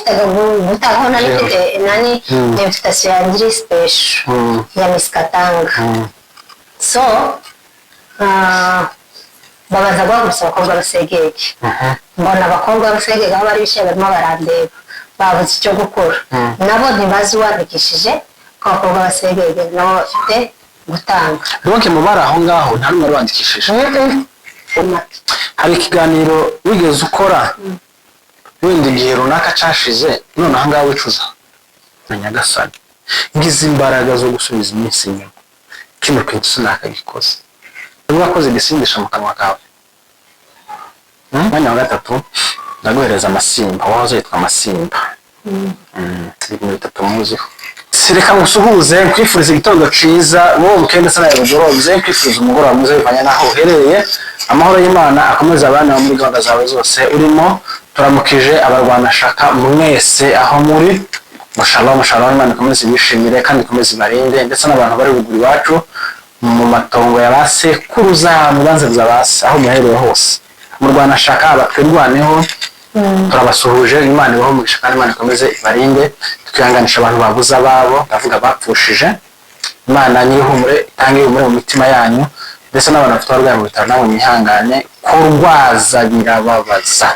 nahitaga gutaha nari mfite nani invitation ya Ndiri special ya Miss Katanga so babaza gusa abakobwa basegeye mbona abakobwa basegeye aho bari bishyira barimo barandeba babuze icyo gukora nabo ntibazi uwandikishije ko abakobwa basegeye nabo bafite gutanga donc mu bari aho ngaho nta numwe wandikishije hari ikiganiro wigeze ukora wenda igihe runaka cashize none aha ngaha wicuza na Nyagasani ngize imbaraga zo gusubiza iminsi inyuma kino kintu sinakagikoze wakoze gisindisha mu kanwa kawe mwanya wa gatatu ndaguhereza amasimba wahoze yitwa amasimba ibintu bitatu muziho sireka ngusuhuze nkwifuriza igitondo ciza wowe mukende sana y'ubugorobe nkwifuriza umugoroba mwiza bivanye naho uherereye amahoro y'Imana akomeza abana muri gahunda zawe zose urimo turamukije abarwana shaka mwese aho muri mashallah Imana ikomeze ibishimire kandi ikomeze ibarinde ndetse n'abantu bari buguri wacu mu matongo yabase kuruza mu banze zabase aho muherereye hose mu Rwanda shaka abatwirwaneho turabasuhuje Imana ibaho mu shaka Imana ikomeze ibarinde twihanganisha abantu babuza babo ndavuga bapfushije Imana nyihumure itange umure mu mitima yanyu ndetse n'abantu bafite abarwayi mu bitaro nabo mwihangane kurwaza birababaza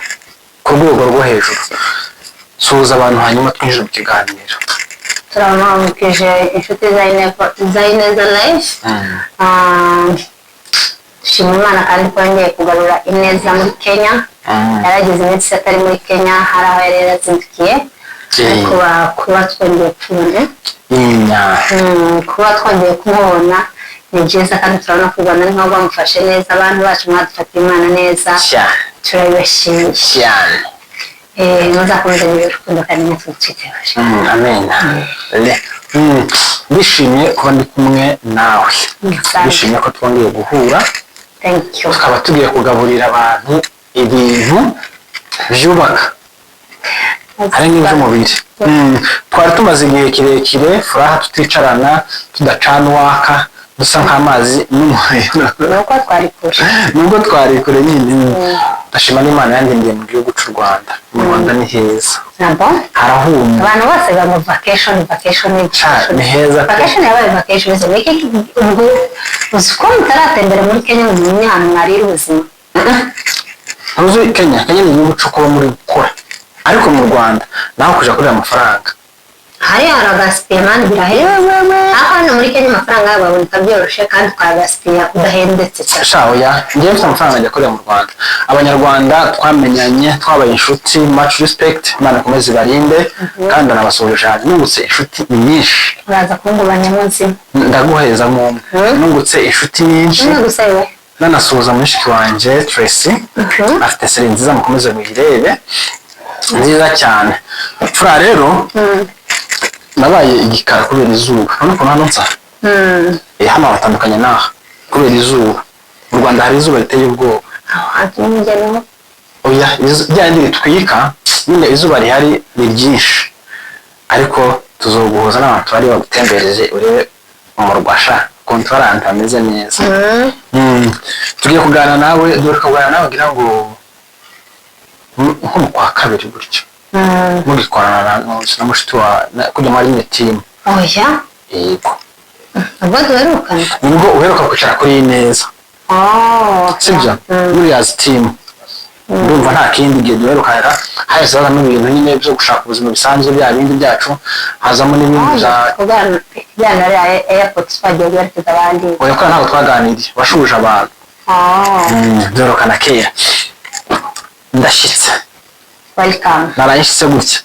ku rwego rwo hejuru suhuza abantu hanyuma twinjire mu kiganiro turamukije inshuti Ineza Life dushima Imana kandi twongeye kugarura Ineza muri Kenya yaragize iminsi atari muri Kenya hari aho yari yarazindukiye kuba twongeye kuba twongeye kumubona ni byiza kandi turabona ko u Rwanda niho bamufashe neza abantu bacu mwadufatiye Imana neza turabibashimiye cyane muzakomeza urukundo kandi mwitwiteho amen bishimye kuba ndi kumwe nawe bishimye ko twongeye guhura thank you tukaba tugiye kugaburira abantu ibintu byubaka hari n'iby'umubiri twari tumaze igihe kirekire furaha tuticarana tudacana uwaka dusa nk'amazi n'umuriro nubwo twari kure nyine ndashima n'Imana yandindiye mu gihugu cy'u Rwanda mu Rwanda ni heza harahumye abantu bose baba vacation ni heza vacation yabaye vacation ubwo uko mutaratembera muri Kenya mu myanya mwari ubuzima uzi Kenya ni igihugu cyo kuba muri gukora ariko mu Rwanda naho kuja kurira amafaranga hari aragasipiyamani birahera hano muri Kenya amafaranga yababoneka byoroshe kandi twagasipiya udahendetse cyane ya ngiye mfite amafaranga ajya kurira mu Rwanda abanyarwanda twamenyanye twabaye inshuti much respect Imana ikomeze ibarinde kandi nabasuhuje nungutse inshuti nyinshi uraza kungubanya munsi ndaguheza mu nungutse inshuti nyinshi nanasuhuza mushiki wanje Tracy afite seri nziza mukomeze muyirebe nziza cyane fura rero nabaye igikara kubera izuba none ko nanonsa hano batandukanye naha kubera izuba mu Rwanda hari izuba riteye ubwoba oya byandi bitwika nyine izuba rihari ni byinshi ariko tuzoguhuza n'abantu bari bagutembereje urebe umurwasha kontrarant ameze neza tugiye kuganira nawe dore kuganira nawe ngira ngo nko mu kwa kabiri gutyo mugikorana na mushiti wa kujya muri team oya yego ubwo duherukana nibwo uheruka kwicara kuri Ineza sibyo muri as team ndumva nta kindi gihe duherukana hazaza n'ibintu nyine byo gushaka ubuzima bisanzwe bya bindi byacu hazamo n'ibindi byana airport twagiye guherekeza abandi oya ko ntabwo twaganiriye washuje abantu duherukana kera ndashyitse welcome narayishyize gutya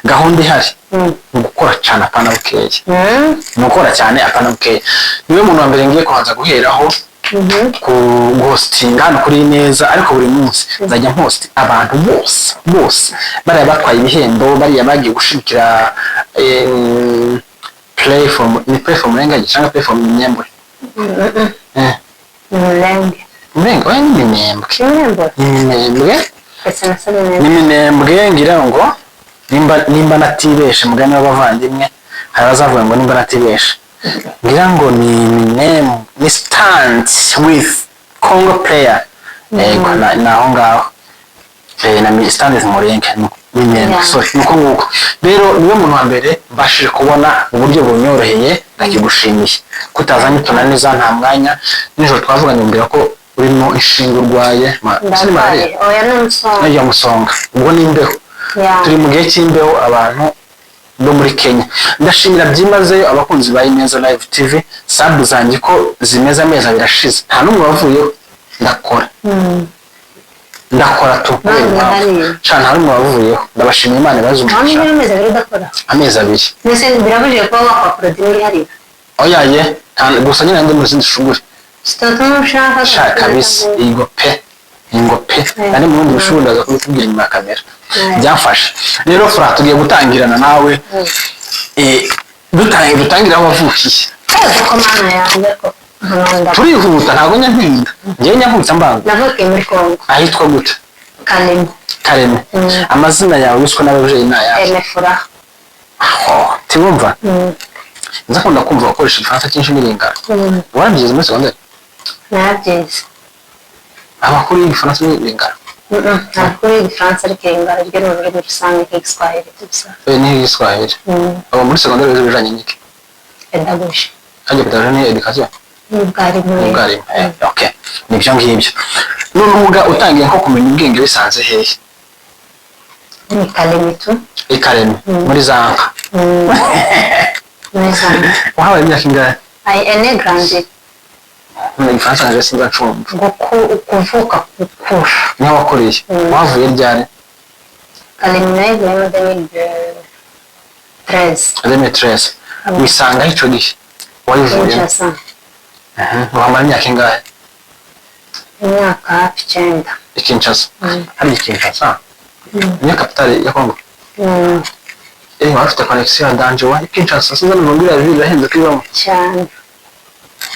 gahunda ihari ni gukora cyane apana bukeye ni gukora cyane apana bukeye niwe muntu wa mbere ngiye kubanza guheraho ku hostinga hano kuri Ineza ariko buri munsi nzajya host abantu bose bariya batwaye ibihembo bariya bagiye gushirikira platform rengaje cyangwa platform nyembwe Mrengo ni minembwe ngira ngo nimba natibeshe mugani w'abavandimwe hari bazavuga ngo nimba natibeshe ngira ngo ni stands with Congo player naho ngaho na Standard Murenge n'imyenda sorry nuko nguko rero niwe muntu wa mbere mbashije kubona uburyo bunyoroheye ndakigushimiye kutazanye tunaniza nta mwanya nijoro twavuganye mbere ko urimo inshinga urwaye oya n'umusonga musonga ubwo n'imbeho turi mu gihe cy'imbeho abantu bo muri Kenya ndashimira byimazeyo abakunzi ba Ineza Live TV sabu zanjye ko zimeze amezi abiri ashize nta n'umwe wavuyeho ndakora cyane hari n'umwe wavuyeho ndabashimira Imana bazumugisha amezi abiri mbese birabujije kuba wakora dini hariya oyaye gusa nyine ndi muri zindi shuguri ushaka kabisa ingope nari mu bundi bushuri ndaza kubikubwira inyuma ya kamera byamfashe rero Fura tugiye gutangirana nawe dutangira aho wavukiye turihuta ntabwo nyampinda ngewe nyamputse mbanga navukiye muri Kongo ahitwa gute Kareme amazina yawe wiswe n'ababyeyi ni ayahe Fura tiwumva nza kunda kumva wakoresha igifaransa cyinshi n'iringana warabyize muri segonderi narabyize abakuru y'igifaransa n'iringana abakuru y'igifaransa ariko iringana ryo ni ururimi rusange nk'igiswahili gusa n'igiswahili abo muri segonderi bize ibijanye n'iki pedagogy pedagogy ni education ubwarimu okay nibyo ngibyo n'urubuga utangiye nko kumenya ubwenge bisanze hehe ni Kareme muri Zanka wahawe imyaka ingahe ene grande igifaransa naje sinzacumva kuvuka gukura niho wakoreye wavuye ryari Kareme nayo muri 2013 wisanga ico gihe wayivuye wamara imyaka ingahe imyaka hafi 9 Kinshasa hari Kinshasa niyo kapitale ya Kongo wafite connection ya danje wa Kinshasa sinzi n'ubwira birahenze kwibamo cyane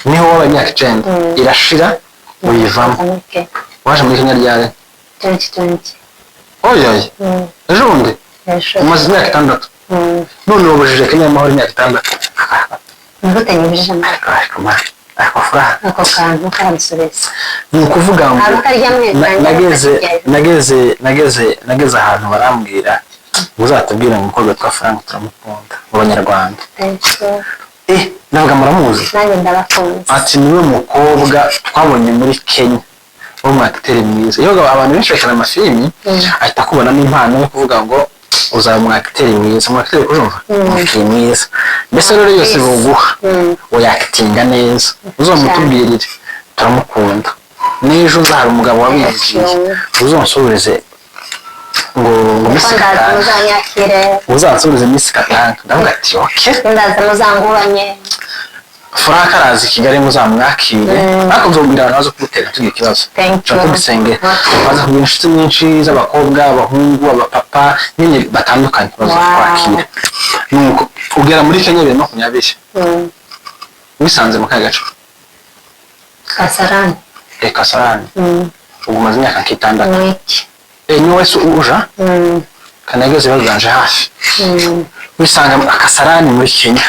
niho wabaye imyaka 9 irashira uyivamo waje muri Kenya ryari 2020 oyoye ejo bundi umaze imyaka 6 none wabujije Kenya amahoro imyaka 6 ngutanyibije ako kantu karamusobetse ni ukuvuga ngo nageze ahantu barambwira uzatubwira ngo umukobwa twa Frank turamukunda mu Banyarwanda navuga muramuzi nanjye ndabakunze ati niwe mukobwa twabonye muri Kenya wo mu acteur mwiza iyo abantu benshi bakina amafilimi ahita kubona n'impano yo kuvuga ngo uzaba mu acteur mwiza mu acteur urumva mwiza mbese rero yose buguha uyactinga neza uzomutubwirire turamukunda n'ejo uzahara umugabo wabigiye uzonsubirize ngo uzansubirize Miss Katanga ndavuga ati okay ndaza muzanguranye Frank arazi Kigali muzamwakire ariko nzobwira abantu bazo kumutera tugiye ikibazo tugusenge baza kugira inshuti nyinshi z'abakobwa abahungu abapapa nyine batandukanye bazo kwakira nuko ugera muri Kenya 2020 wisanze mu kagacu Kasarani Kasarani ugumaze imyaka 6 ni wese uja kanageze baganje hafi wisanga Kasarani muri Kenya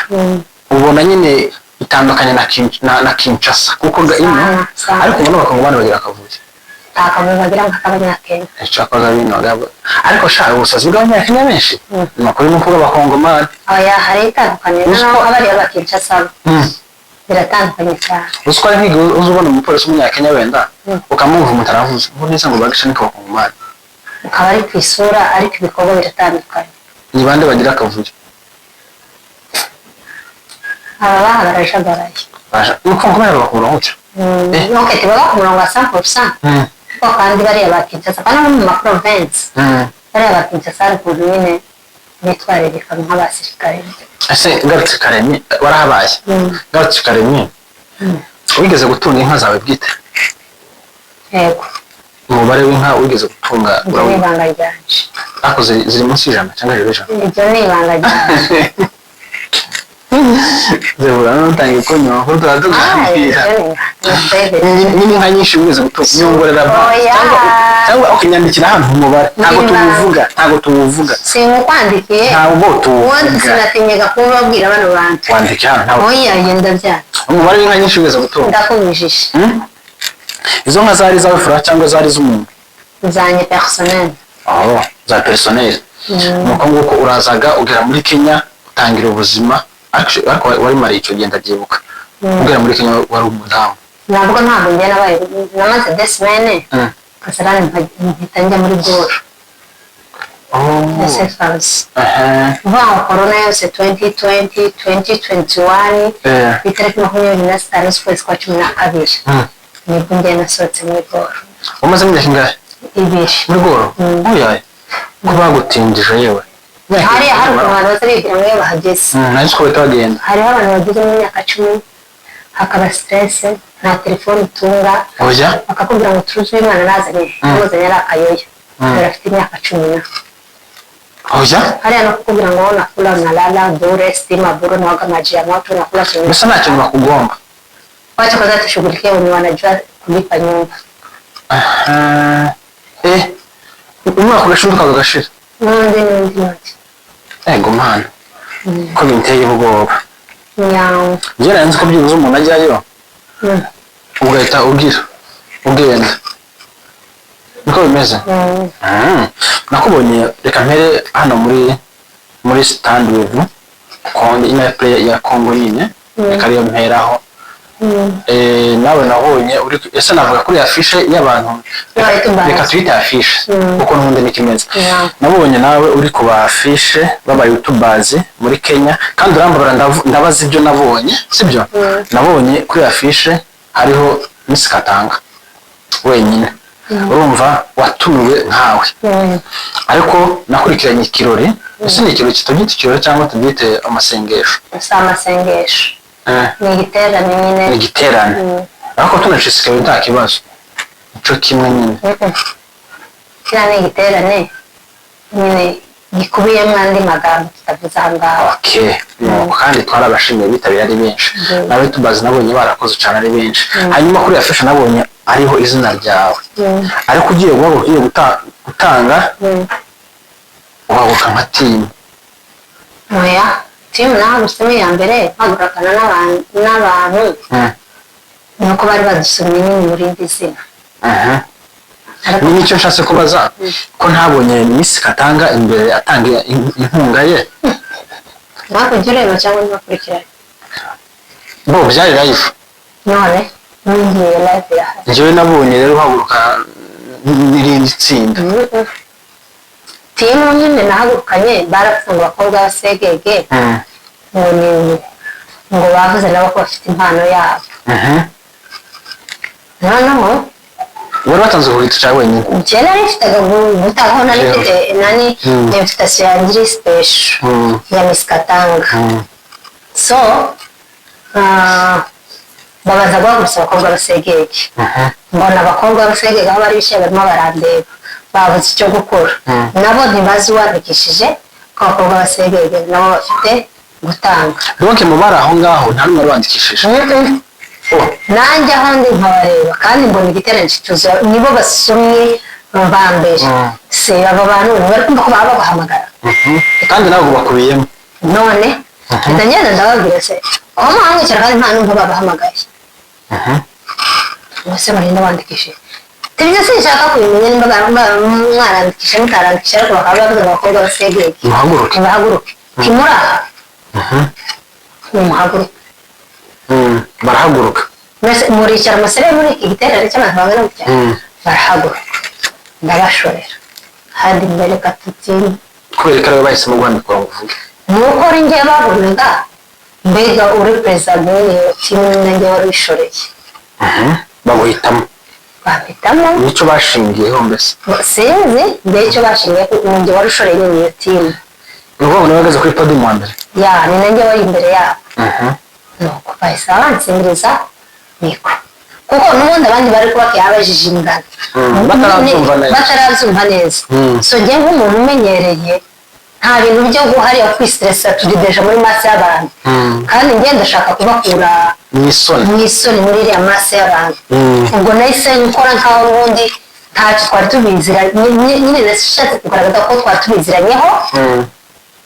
ubona nyine itandukanye na Kinshasa kuko ino ariko ubona bakongomani bagira akavuye bagira nk'abanyakenya cyakoze bino ariko shaka ubusazi bw'abanyakenya benshi nakuri nuko bakongomani oya hari itandukanye naho abari abakinshasa biratandukanye cyane uswara nk'igihe uzubona umupolisi w'umunyakenya wenda ukamwumva umutaravuze ngo nisa ngo bagisha niko bakongomani ukaba ari ku isura ariko ibikorwa biratandukanye ni bande bagira akavuye aba barajagaraye nuko ngomera bakura gutya nuko tibaba ku murongo wa 100% kuko kandi bari abakinshasa kandi no mu ma province bari abakinshasa ariko nyine bitwarereka nk'abasirikare ese garutse Kareme warahabaye garutse Kareme wigeze gutunga inka zawe bwite yego umubare w'inka wigeze gutunga urabona ibanga ryanje ako ziri munsi y'ijana cyangwa hejuru y'ijana ibyo ni ibanga ryanje zebura n'utangiye kunywa ko turatugambira nini nka nyinshi wigeze gutunga nyongorera cyangwa ukinyandikira ahantu umubare ntabwo tuwuvuga sinkukwandikiye ntabwo tuwuvuga sinatinyaga kubabwira bano bantu wandike hano ntabwo oya yenda bya umubare w'inka nyinshi wigeze gutunga ndakubijije izo nka zari zawe Fura cyangwa zari z'umuntu zanye personnel za personnel nuko nguko urazaga ugera muri Kenya utangira ubuzima ariko wari mari icyo genda byibuka ugera muri Kenya wari umudamu ntabwo njye nabaye namaze desimene kasarani mpita njya muri goro SFRs wow corona yose 2020 2021 itariki 25 z'ukwezi kwa 12 nibwo njye nasohotse muri goro umaze imyaka ingahe muri goro oya ko bagutindije yewe hari abantu bazarigira ngo bahageze nari ko bitagenda hari abantu bageze mu myaka 10 hakaba stress nta telefone utunga oya bakakubwira ngo turuzi umwana nazanye amuzanye ari akayoyo afite imyaka 10 oya hariya no kukubwira ngo nakula nalala bure stima bure naoga maji ya moto nakula chini mbese nta kintu bakugomba wacha kwanza tushughulikie wenye wanajua kulipa nyumba umwaka ugashinduka ugashira n'undi ego mana ko binteye ubwoba njye nari nzi ko byibuze umuntu ajyayo ugahita ugenda niko bimeze nakubonye reka mpere hano muri stand with konde ina play ya Congo nyine reka ariyo mperaho nawe nabonye uri ese navuga kuri afishe y'abantu reka twite afishe kuko n'ubundi nikimeze nabonye nawe uri kuba afishe baba youtubers muri Kenya kandi urambabara ndabaza ibyo nabonye sibyo nabonye kuri afishe hariho Miss Katanga wenyine urumva watumiwe nkawe ariko nakurikiranye ikirori ese ni ikirori kitagita ikirori cyangwa tugite amasengesho amasengesho ni igiterane nyine ni igiterane ariko tunashishikaye nta kibazo ico kimwe nyine kira ni igiterane nyine gikubiyemo andi magambo tutavuze ahangaha kandi twarabashimiye bitabira ari benshi nawe tubazi nabonye barakoze cyane ari benshi hanyuma kuri afisha nabonye ariho izina ryawe ariko ugiye gutanga waguka nka timu oya timu naho gusoma ya mbere bagurukana n'abantu nuko bari badusomye nyine muri indi zina ni nicyo nshatse kubaza ko ntabonye Miss Katanga imbere atanga inkunga ye nakujya ureba cyangwa ntibakurikirane bo byari live none ngiye live yahari njyewe nabonye rero uhaguruka n'irindi tsinda timu nyine nahagurukanye barapfunga abakobwa basegege ngo bavuze nabo ko bafite impano yabo noneho wari watanze ku giti cyawe wenyine njye nari mfitaga gutaho nari invitation yanjye special ya Miss Katanga so babaza guhagurutsa abakobwa basegege mbona abakobwa basegege aho bari bishyira barimo barandeba babuze icyo gukora nabo ntibazi uwandikishije ko abakobwa basegege nabo bafite gutanga donc mu bari aho ngaho nta n'umwe wandikishije nanjye aho ndi nkabareba kandi mbona igiterane cyuzuye nibo basomye ba mbere se aba bantu bari kumva ko baba babahamagara kandi ntabwo bakubiyemo none ndagenda ndababwira se aho muhangukira kandi nta n'umwe babahamagaye bose barinda bandikishije tibyo sinshaka kubimenya nimba mwarandikisha mutarandikisha ariko bakaba bavuze abakobwa basegege bahaguruke kimura muhaguruke barahaguruka muricara amasere muri iki giterane cy'abantu bangana gutya barahaguruka ndabashorera handi mbere katutini kubera ko aribo bahisemo guhandikwa ngo uvuge nuko ari njye babonaga mbega uri perezida w'iyo timu nanjye wari wishoreye baguhitamo bahitamo nicyo bashingiyeho mbese sinzi mbere icyo bashingiye ko nanjye wari ushoreye iyo timu ni ukuvuga ngo bahagaze kuri podium wa mbere ni nanjye wari imbere yabo nuko bahise bansingiriza niko kuko n'ubundi abandi bari kubaka yabajije ingano batarabyumva neza so njye nk'umuntu umenyereye nta bintu byo guhariya kwistressa tugideje muri masse y'abantu kandi njye ndashaka kubakura mw'isoni muri iriya masse y'abantu ubwo nahise nkora nkaho n'ubundi ntacyo twari tubiziranye nyine nashatse kugaragaza ko twari tubiziranyeho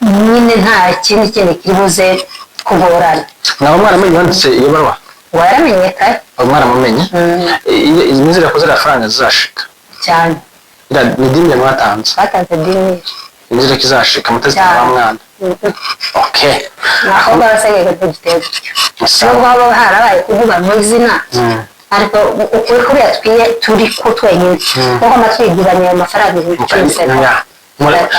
nyine nta kindi kiri buze kugorana mwaba mwaramenye wanditse iyo baruwa waramenye kare mwaramumenye nizere ko ziriya faranga zizashika cyane ni dini mwatanze batanze dini inzira kizashika mutazita wa mwana okay abakobwa basengeye gutyo nubwo haba harabaye kuvuga mu izina ariko ukuri kuriya turi ko twenyine kuko amatwigiranye amafaranga y'ibicuruzwa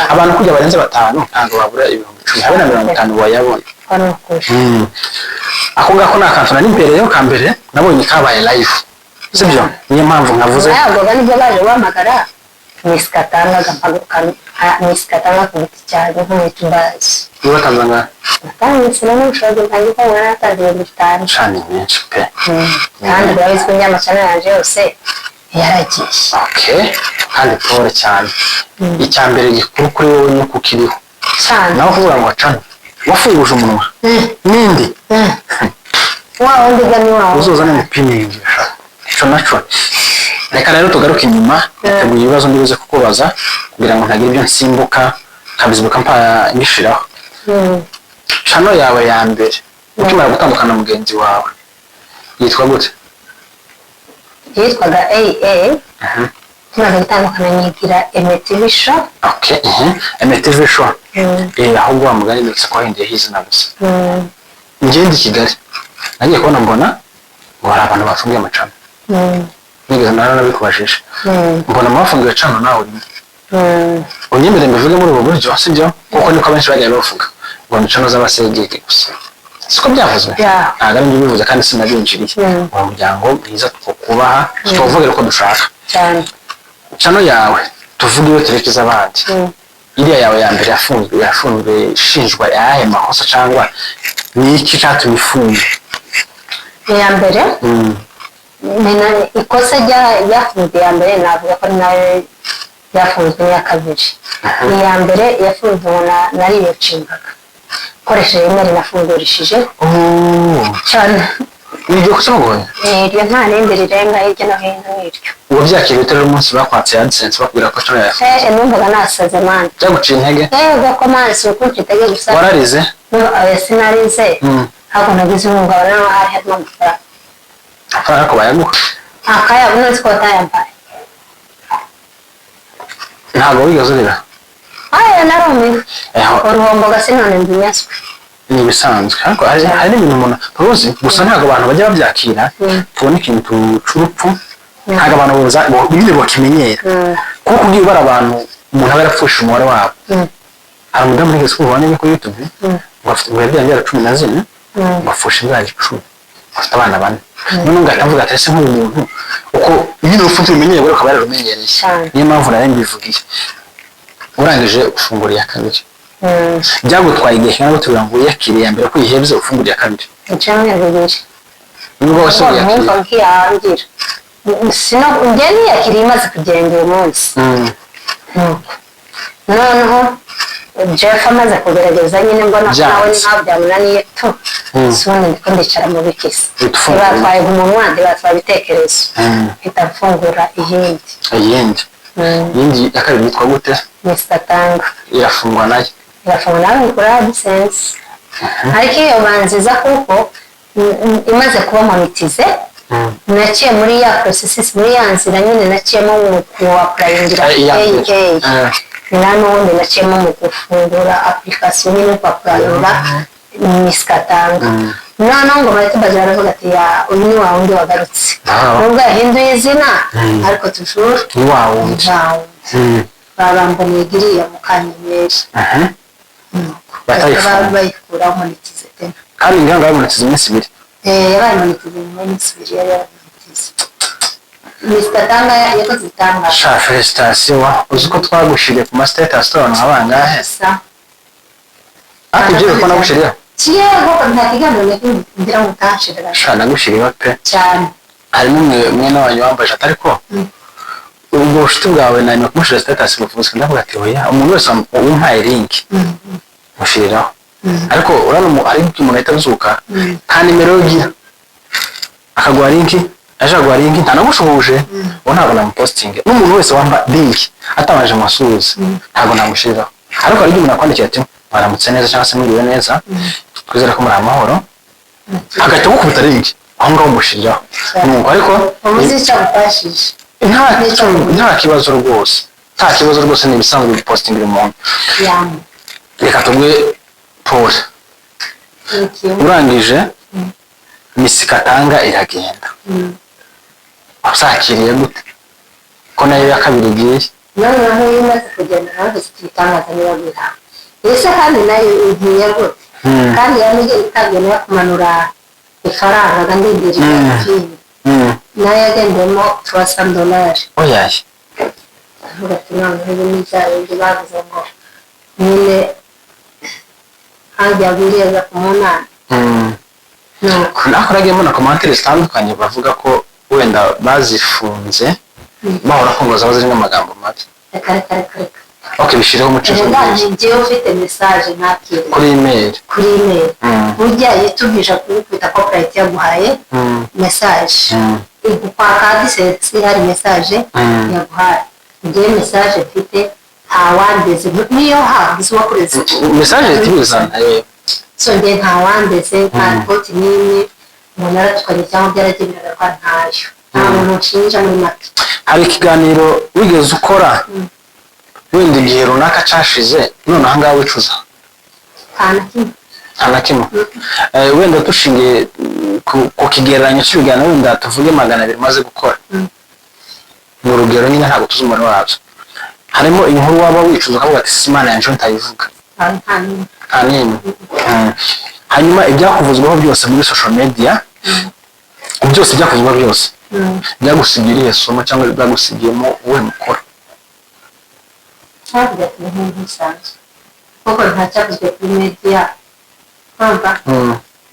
abantu kujya barenze batanu ntabwo babura 10,000 habe na 50 wayabona ako ngako nakantu nari imbere yo kambere nabonye kabaye live sibyo niyo mpamvu nkavuze ntabwo bani byo baje bamagara miskatanga gampagukana miskatanga ku giti cyane nk'umutumbazi niba tanzanga kandi sinano ushoje kandi ko wana tagiye bitanu cyane menshi pe kandi barabizi ko nyamasana yaje yose yaragiye okay kandi pore cyane icyambere gikuru kuri wowe no kukiriho cyane naho kuvuga ngo cana wafunguje umunwa nindi wa undi gani wa uzoza n'imipini cyo naco reka rero tugaruka inyuma teguye ibibazo ndibuze kukubaza kugira ngo ntagire ibyo nsimbuka kabizibuka mpa ngishiraho chano yawe ya mbere ukimara gutandukana na mugenzi wawe yitwa gute yitwaga AA tumaze gutandukana nyigira MTV show okay MTV show ahubwo wamugani ndetse ko hinde hizi nabuze ngende Kigali nagiye kubona mbona ngo hari abantu bafungiye amacana nigeze nabikubashije mbona amafungiye cano nawe unyemere mbivuge muri ubu buryo sibyo kuko niko benshi bagiye bavuga ngo nicano z'abasegege gusa siko byavuzwe ntabwo ari bivuze kandi sinabinjiriye mu muryango mwiza kubaha tuvuge ko dushaka cyane cano yawe tuvuge iyo terekeza abandi iriya yawe ya mbere yafunzwe ishinjwa ayahe makosa cyangwa ni iki cyatumye ifunga ya mbere nina ikosa yafunzwe ya mbere navuga ko nawe yafunzwe ya kabiri ya mbere yafunzwe nari yacingaga koresheje email nafungurishije cyane nibyo kusogoye iyo nta nindi rirenga hirya no hino n'iryo uwo byakiriye utari umunsi bakwatse AdSense bakubwira ko cyo yafunzwe numvaga nasaze man byaguciye intege ko man si ukuntu kitege gusa wararize sinarize ahubwo nagize umugabo nawe harimo amafaranga ko bayaguha akaya umunsi ko tayambaye ntabwo wigeze urira narumiwe uruhombo gase none mbinyaswe ni bisanzwe ariko hari n'ibintu umuntu uruzi gusa ntabwo abantu bajya babyakira tubona ikintu c'urupfu ntabwo abantu nyine bakimenyera kuko kubwiye ubara abantu umuntu aba yarapfusha umubare wabo hari umudamu nigeze kubona kuri YouTube ngo afite umubare byari 14 bafusha imyaka 10 afite abana bane none ngatavuga ati ese nk'umuntu uko nyine urupfu tumenyeye bwo ukaba yarumenyereye niyo mpamvu nari mbivugiye urangije ufungura ya kabiri byagutwaye igihe kingana gute ngo yakiriye mbere ko yihebye ufungura ya kabiri cyangwa bibiri nubwo wasubije yakiriye sino ngeni yakiriye imaze kugenda uyu munsi noneho Jeff amaze kugerageza nyine mbona ko nawe ntabwo byamunaniye tu sone ndiko ndicara mu bikisi batwaye umunwa batwaye ibitekerezo hita mfungura iyindi ya kabiri yitwa gute Mr. Tanga irafungwa nayo kuri AdSense ariko iyo banziza kuko imaze kuba monetize naciye muri ya processes muri ya nzira nyine naciyemo mu kuaplayingira AA n'ubundi naciyemo mu gufungura application nyine kwaplayinga miskatanga noneho ngo bahita bazira bavuga ati uyu ni wa wundi wagarutse nubwo yahinduye izina ariko tujuru ni wa wundi babambaniye giriya mu kanyenyeri bayikura monetize tena kandi nganga monetize iminsi ibiri yabaye monetize iminsi ibiri yabamonetize Mr. Tanga yakoze itanga sha felicitation uzi ko twagushiriye ku master store nk'abangahe akije ko nagushiriye Kiego ntakiganiro ngira mutashira sha nagushiriye pe cyane harimo mwene wanyu wambaje atari ko ubwo ushite bwawe nani kumushira status muvuze ndavuga ati oya umuntu wese umpaye link mushiriraho ariko urano ari umuntu ahita azuka nta nimero yogira akagwa link ajagwa link ntanagushubuje uwo ntabwo namuposting n'umuntu wese wamba link atabanje amasubiza ntabwo namushiriraho ariko ari umuntu akwandikiye ati baramutse neza cyangwa se mwiriwe neza twizera ko muri amahoro hagati yo kubita link aho ngaho mushiriraho nuko ariko umuzica utashije nta kibazo rwose nta kibazo rwose ni ibisanzwe gupostingira umuntu. Reka tugwe Paul urangije misi Katanga iragenda usakiriye gute ko nayo ya kabiri igiye noneho yimaze kugenda nawe zitangaza niba bira ese kandi nayo igiye gute kandi yamije itagenda yo kumanura ifaranga kandi ndiri nayo yagendemo $300 oyaye avuga ati noneho n'ibyawe bavuze ngo nyine hajya bireza ku munani nakoragiye mbona komantere zitandukanye bavuga ko wenda bazifunze bahora ko zaba zirimo amagambo mabi okay bishireho umuco ngiye ufite message nakire kuri email ujya yitubisha kwita corporate yaguhaye message igupaka AdSense hari message yaguhaye ngiye message mfite ntawandeze niyo hagize wakureze message itibuza so ngiye ntawandeze nta koti nini umuntu tukanye cyangwa byaragendaga kwa ntayo nta muntu nshinja muri make hari ikiganiro wigeze ukora wenda igihe runaka cashize none aha ngaha wicuza nta kimwe wenda dushingiye ku kigereranyo cy'ibiganiro wenda tuvuge 200 maze gukora mu rugero nyine ntabwo tuzi umubare wabyo harimo inkuru waba wicuza ukavuga ati simana yanje ntayivuga nta n'imwe hanyuma ibyakuvuzweho byose muri social media byose byakuvuzweho byose byagusigiye irihe somo cyangwa byagusigiyemo wowe mukora ntabwo ntisanzwe kuko nta cyavuzwe kuri media mpamva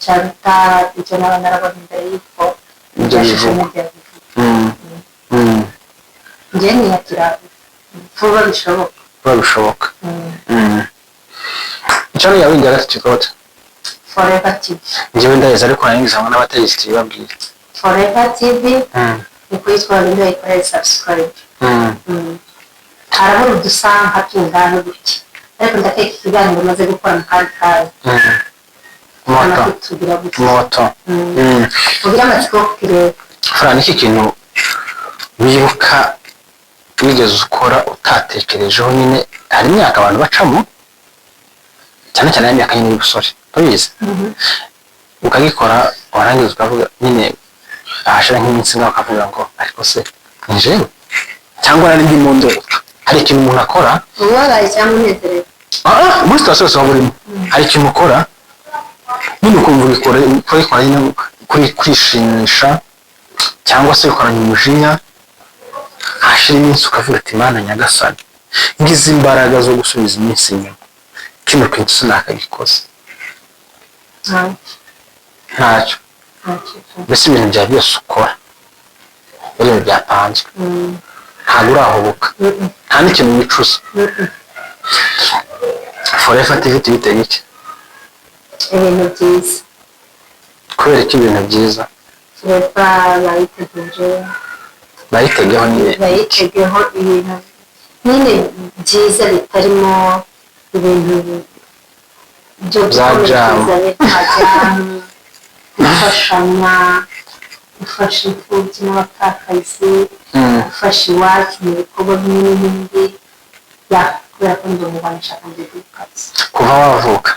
cyarita icyo n'abana narabona imbere y'uko ibyo bivuga njye niyakira vuba bishoboka icyano yawe injya gatatu ikote Forever TV njyewe ndaheza ariko naringiza hamwe n'abategetsi bibabwira Forever TV ni kuyitwara ibyo ikorera subscribe harabura udusanga tungana gutya ariko ndakeka ikiganiro maze gukora mu kandi moto ugira amatsiko yo kukireba fara niki kintu wibuka wigeze ukora utatekerejeho nyine hari imyaka abantu bacamo cyane cyane y'imyaka nyine y'ubusore urabizi ukagikora warangiza ukavuga nyine ahashira nk'iminsi ngaho ukavuga ngo ariko se njewe cyangwa nari ndi mu ndoto hari ikintu umuntu akora ubabaye cyangwa unezerewe muri sitasiyo yose waba urimo hari ikintu ukora nyine ukumva ubikora nyine kwishimisha cyangwa se ukoranye umujinya hashira iminsi ukavuga ati mana nyagasani ngize imbaraga zo gusubiza iminsi inyuma kino kintu sinakagikoze ntacyo mbese ibintu byawe byose ukora ibintu byapanzwe ntabwo urahubuka nta n'ikintu wicuza Forever TV tubitege iki ibintu byiza kubera ko ibintu byiza bayitegeho ibintu nyine byiza bitarimo ibintu byo gufashanya gufasha imfubyi n'abapfakazi gufasha iwacu mu bikorwa bimwe n'ibindi kubera ko ndi umubano nshaka ngo dukaze kuva wavuka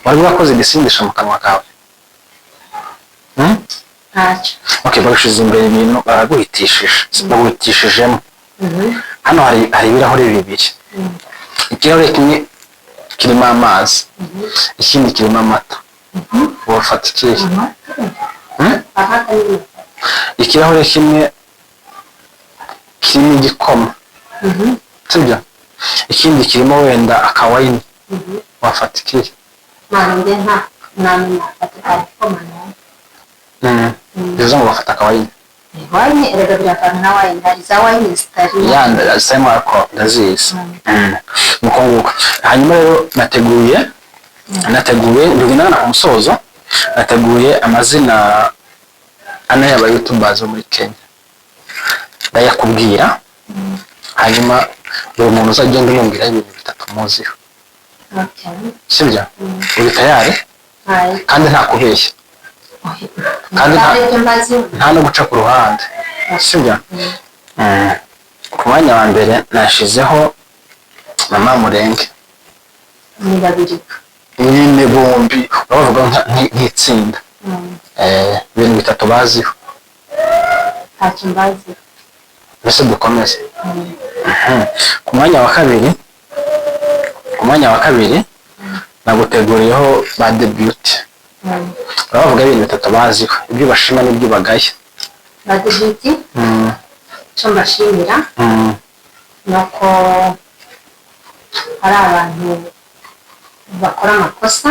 wari wakoze igisindisha mu kanwa kawe ntacyo okay bagushize imbere ibintu baguhitishijemo hano hari ibirahuri bibiri ikirahure kimwe kirimo amazi ikindi kirimo amata wafata ikihe ikirahure kimwe kirimo igikoma sibyo ikindi kirimo wenda akawayini wafata ikihe bivuze ngo bafata akawayini wayini erega biratanga na wayini hari za wayini zitari yanda zirimo alcohol ndazizi nuko nguko hanyuma rero nateguye ndugina ku musozo nateguye amazina ane y'aba YouTubers bo muri Kenya ndayakubwira hanyuma buri muntu uzagenda umubwira ibintu bitatu muziho sibyo uri tayari kandi nta kubeshya kandi nta no guca ku ruhande sibyo mwanya wa mbere nashizeho Mama Murenge. Ni babiri. Nyine bombi bavuga nk'itsinda. Ibintu bitatu baziho. Ntacyo mbazi. Mbese dukomeze. Ku mwanya wa kabiri naguteguriyeho ba debut. Bavuga ibintu bitatu baziho, ibyo bashima n'ibyo bagaya. Ba debut? Cyo mbashimira nuko hari abantu bakora amakosa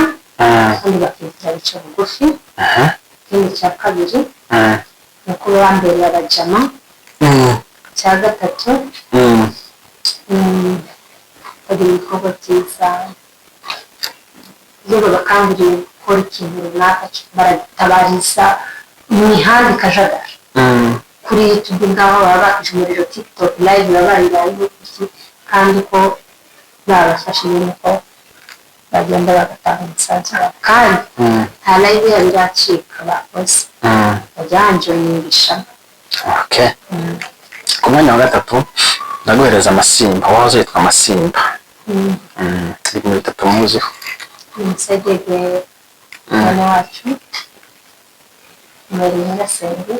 kandi bakitira bica bugufi. Ikindi cya kabiri nuko bambereye abajama. Cya gatatu hari ibikorwa byiza iyo bakanguriye gukora ikintu runaka baratabariza imihanda ikajagara. Kuri YouTube ngaho baba bakije umuriro, TikTok live baba bari kandi ko babafashe nuko bagenda bagatanga umusanzu kandi nta live iracika bakoze bajyanjoyingisha. Okay. Ku mwanya wa gatatu ndaguhereza Amasimba. Wahoze yitwa Amasimba. Ibintu bitatu muziho. Segege mwana wacu Mary Nyirasenge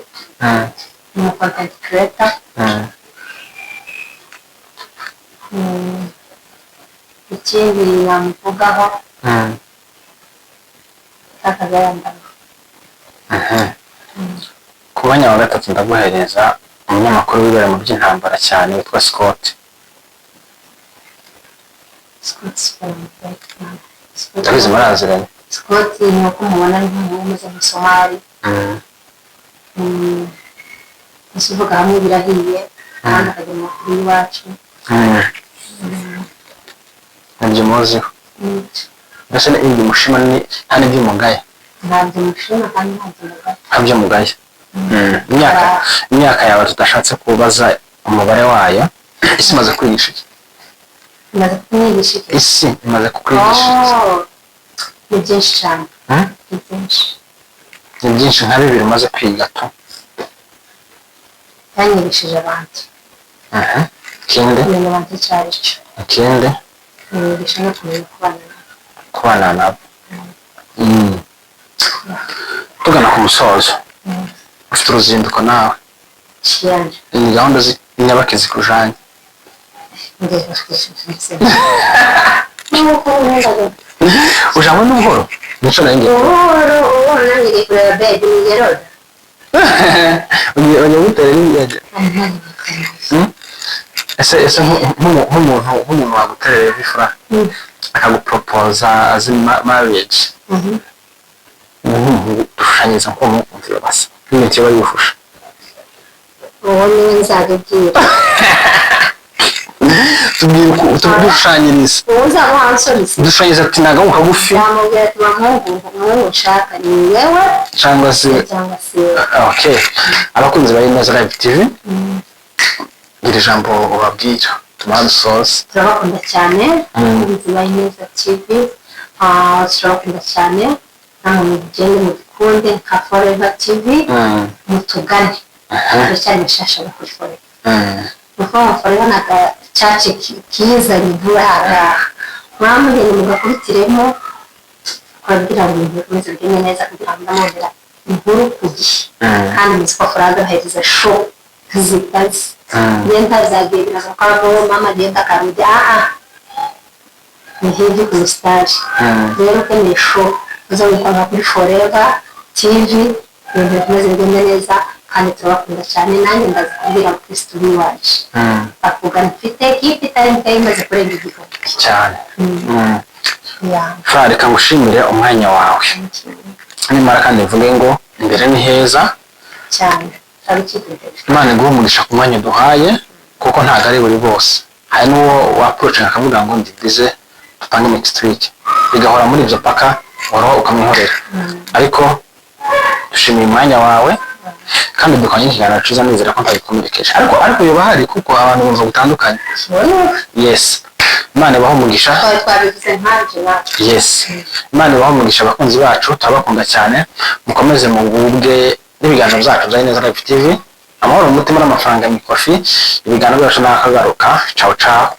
ni content creator. Ikindi namuvugaho akagayambana. Ku mwanya wa gatatu ndaguhereza umunyamakuru wibera mu by'intambara cyane witwa Scott. Ndabizi muraziranye. Scott ni uko mubona ari nk'umuntu umeze nk'Isomali. Uvuga hamwe birahiye kandi akajya mu makuru y'iwacu. Nabyo muziho. Mbese ibyo mushima nta n'ibyo mugaya. Ntabyo mushima kandi ntabyo mugaya. Imyaka yawe tudashatse kubaza umubare wayo, isi imaze kwigisha iki? Isi imaze kukwigisha iki? Ni byinshi cyane. Ni byinshi nka bibiri umaze kwiga tu. Yanyigishije abantu. Ikindi? Kumenya abantu icyo ari cyo. Ikindi? Yanyigisha no kumenya kubana nabo. Tugana ku musozo. Ufite uruzinduko nawe. Kiyanje. Ni gahunda z'inyabake zikujanye. Ujambo n'ubuhoro? Nico nanjye. Ubuhoro nanjye kureba bebe ni Yeroda. Ugiye gutera n'ibyaje. Ese nk'umuntu waguterera bifura akagupropoza as marriage. Dushanyiza nko mu kumvira basa. N'ibintu bari bifusha. Uwo ni nzabibwira. Dushanyiriza. Uzaba wansonise. Dushanyiriza ati nagaho kagufi. Namubwira tubamuhungu ushaka ni yewe cyangwa se. Okay. Abakunzi bari Neza Live TV. Iri jambo ubabwira tumadusoze. Turabakunda cyane. Abakunzi bari Neza TV. Turabakunda cyane. Namwe mugende mukunde nka Forever TV. Mutugane. Cyane bishasha kuri Forever. Forever naka chache kizanye vuba mwamugeni mugakubitiremo kwabwira ngo bikomeze bigende neza kugira ngo ndamubera inkuru kugihe kandi nziko Forever baheriza show zitazi yenda zagira ko mama yenda karudi ni hivi ku stage rero ko ni show uzabikora kuri Forever TV bikomeze bigende neza kandi turabakunda cyane nanjye ndazikubwira kuri studio wacu bavuga mfite kipi itari imaze kurenga igihugu cyane. Reka ngushimire umwanya wawe. Nimara kandi mvuge ngo imbere ni heza cyane. Imana iguhe umugisha ku mwanya duhaye kuko ntabwo ari buri bose. Hari n'uwo waproachinga akavuga ngo ndibize tupange next week bigahora muri ibyo paka waro ukamwihorera. Ariko dushimiye umwanya wawe kandi dukanye ikiganiro cyiza nizera ko ntabikomerekeje ariko yoba hari kuko abantu bumva gutandukanye. Yes. Imana ibaho umugisha. Yes. Imana ibaho umugisha abakunzi bacu turabakunda cyane mukomeze mu bwubwe n'ibiganiro byacu bya Neza Live TV. amahoro mu mutima n'amafaranga mikofi ibiganiro byacu nakagaruka ciao ciao